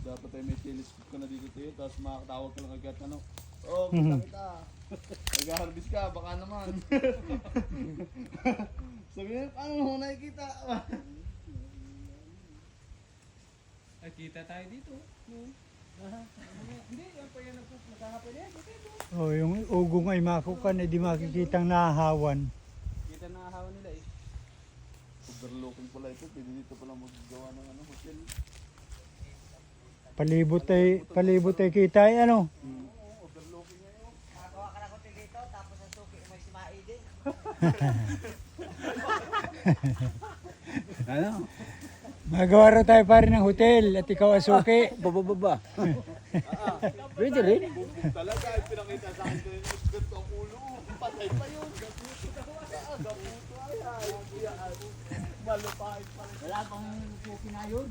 Dapat ay may telescope ka na dito tayo, tapos makakatawag ka lang agad ano. Oh, kita. Nag-harvest ka, baka naman. Sabi niya, paano mo nakikita? Nakita tayo dito. Hindi, yan pa yan nagkakapin yan. Oh, yung ugong ay makukan, di makikitang nahahawan. Kita na hawa nila eh. Overlooking pala ito, pwede dito pala maggawa ng ano, hotel. Palibot ay kita ay ano. Overlooking na yun. Nakakawa ka na ko dito, tapos ang suki may simai din. Ano? Magawa raw tayo pa rin ng hotel at ikaw asuki. Bababa. Pwede rin. Bumbong talaga, ay pinakita sa akin kayo, ganito ang ulo. Patay pa yun. Gaputo ay, malupain pa rin. Wala pang suki na yun.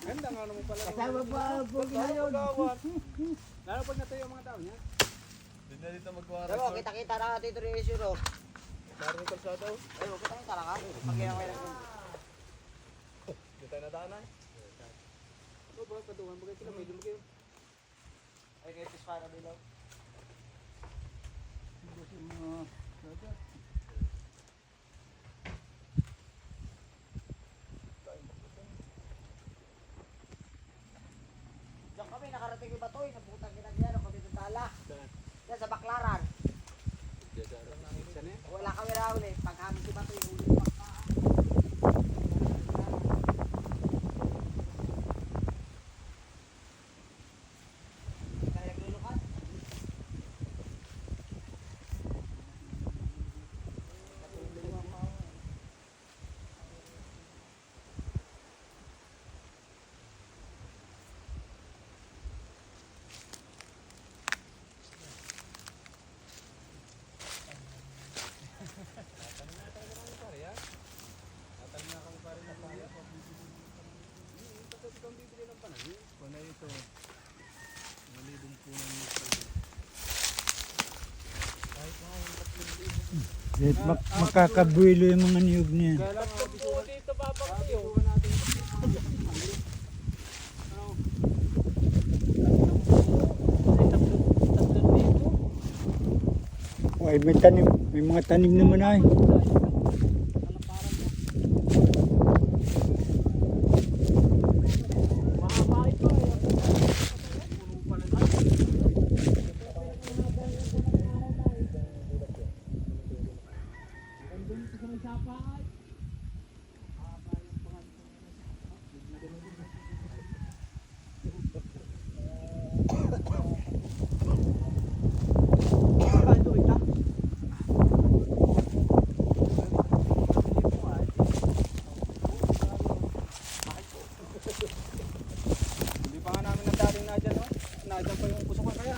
Ganda nga naman pala. Kasama pa suki na yun. Lalo pag natuyo ang mga tao niya. Hindi na dito maggawa Pero kita-kita na natin ito rin yung suro. Maraming kalsada. Ayun, kita-kita na ka. Pag ginawa lang yun. Hindi tayo nadaanan. O, bakit patungan? Bakit sila may lumagay? Ay, kayo tis para bilaw. Diyan kami, nakarating yung batoy. Naputang ginagyan ako dito tala. Yan sa Baklaran. Saan yan? Wala kami raul eh. Pag kami si batoy, huli pa. Kaya naglulukat. Panay ito. Malibong po ng Kahit makakabuelo yung mga niyog niya. Kaya lang ako dito papakayo. O ay may tanim, may mga tanim naman ay. Hindi pa nga namin nadaling na dyan, no? Nadyan pa yung puso ka kaya.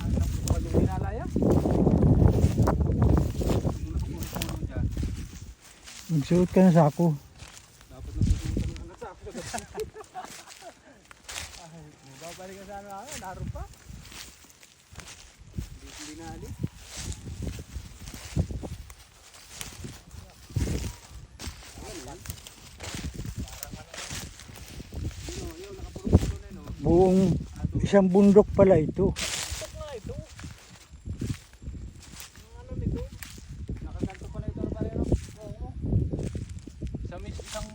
Ano na puso ka yung hinalaya? Magsuot ka ng sako. Dapat nasusunod ka ng hanggat sa ako. Babalik ka sana ako, naroon pa. Hindi na alis. Buong isang bundok pala ito. Ito nga ito. Ang ano nito? Nakakanto pala ito na rin. Oo. Isang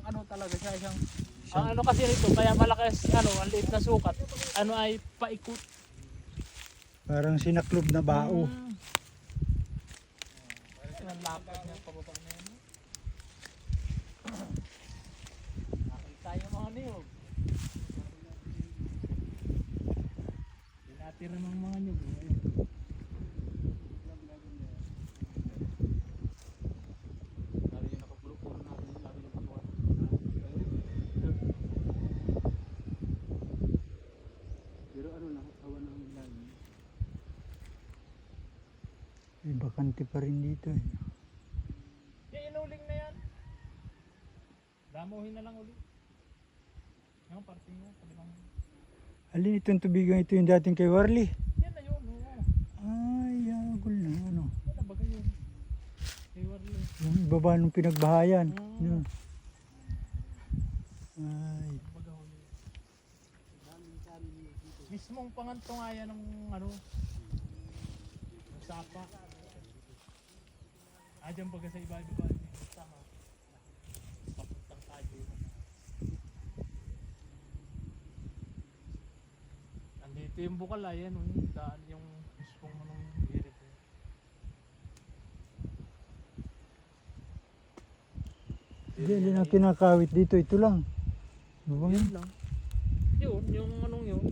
ano talaga siya, isang Ang ano kasi nito, kaya malakas, ano, ang liit na sukat, ano ay paikot. Parang sinaklob na bao. Ang lapad niya, pababa na yan. Nakita yung mga niyog. Tinatira ng mga niyog. lalo yung nakapulupuro natin, lalo yung patuwa. Pero ano lang, hawa ng lalim. May bakante pa rin dito eh. Yung inuling na yan. Damuhin na lang ulit. Yung parting niya, kabilang. Alin itong tubigan ito yung dating kay Warley? Yan na yun, oo. Ay, agol na ano. Yan na bagay yun. Kay Warley. Yung ibaba nung pinagbahayan. Yun. Ay, Mismong pangantungayan ng ano, ng sapa. Diyan baga sa iba-iba. Tama. Papuntang tayo. Andito yung bukal, ayan, yung daan yung mismong manong hirit. hindi na kinakawit dito. Ito lang. Ano bang Yun yun? lang. Yun, yung anong yun.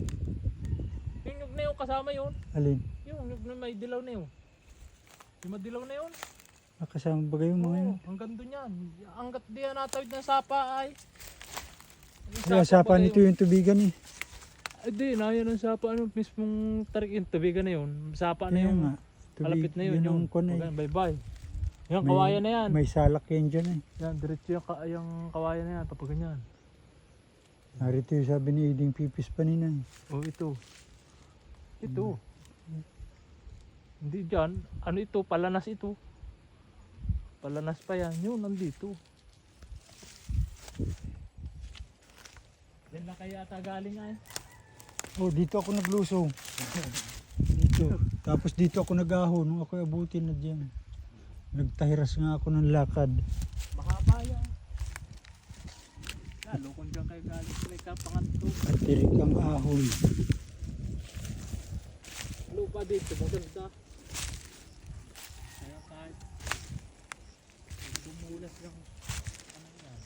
Yung nyug na yun, kasama yun. Alin? Yung nyug na may dilaw na yun. Yung madilaw na yun. Nakasama ba yung mga yun? Oo, hanggang doon yan. Hanggat di yan natawid ng sapa ay. Yung Kaya sapa baga nito yun. yung tubigan eh. Ay di, na yan ang sapa. Ano, mismong tarik yung tubigan na yun. Sapa na Kaya yung nga. kalapit na yun. Yun ang kun eh. Bye-bye. Yung kawayan na yan. May salak yan dyan eh. Yan, diretso yung kawayan na yan. Kapag ganyan. Narito yung sabi ni Iding Pipis panina eh. Oh, ito. Ito. Hindi dyan. Ano ito? Palanas ito. Palanas pa yan. Yun, nandito. Yan lang kaya ata galing ay. Oh, dito ako naglusong. Dito. Tapos dito ako nag-ahon nung ako abutin na dyan. Nagtahiras nga ako ng lakad. Mahaba yan. Lalo kung dyan kayo galing sila ikapanganto. At tirik ang ahon. Lupa dito, maganda. Kaya kahit dumulas lang. Ano yan?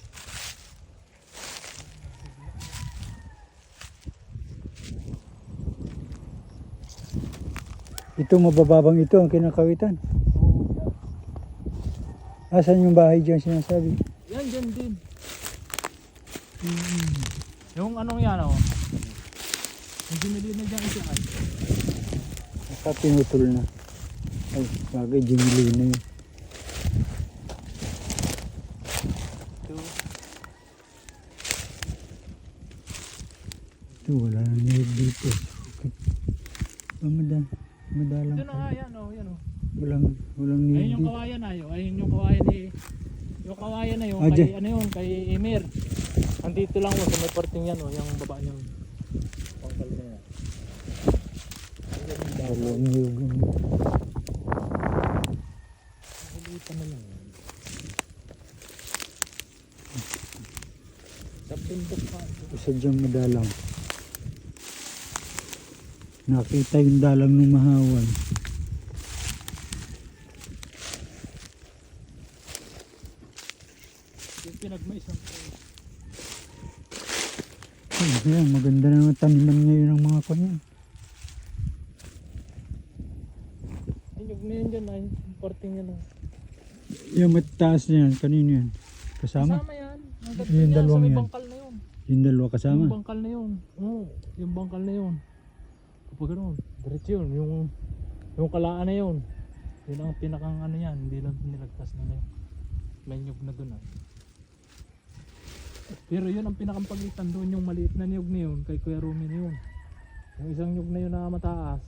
Ito mabababang ito ang kinakawitan. Asan yung bahay dyan sinasabi? Yan, dyan din. Yung anong yan o. Yung dinili na dyan siya ay. Baka pinutol na. Ay, bagay jimili na yun. Ito. Ito wala nang niyog dito. Okay. Madalang Ito na nga yan o. Yan o. walang niyog Ayun yung dito. kawayan ay. Ayun yung kawayan ni. Yung kawayan na yun. Ah, Kay dyan. ano yun. Kay Emir. Andito lang o. Sa may parting yan o. Yung baba niyang. Pangkal na yan. Walang niyog. Ulitan na lang. Sa bundok pa. Sadyang madalang. Nakita yung dalang ng mahawan. Yung pinagmaisang ko. Ayan, maganda na taniman ngayon ng mga kanyan. Inyog na yun dyan ay. Parting yan o. Yung mataas na yan, kanino yan? Kasama? Kasama yan. Hanggat Yung yan, dalawang sa may yan. bangkal na yun. Yung dalawa kasama? Yung bangkal na yun. Oo, yung bangkal na yun. Kapag gano'n, diretso yun. Yung kalaan na yun. Yun ang pinakang ano yan. Hindi lang nilagtas na yun. May nyug na doon ah. Pero yun ang pinakang pagitan doon. Yung maliit na niyog na yun. Kay Kuya Rumi na yun. Yung isang nyug na yun na mataas.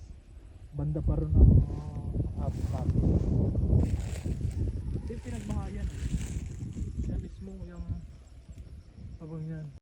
Banda pa rin ang half. Ito yung pinagbahayan. Yan mismo yung abang yan.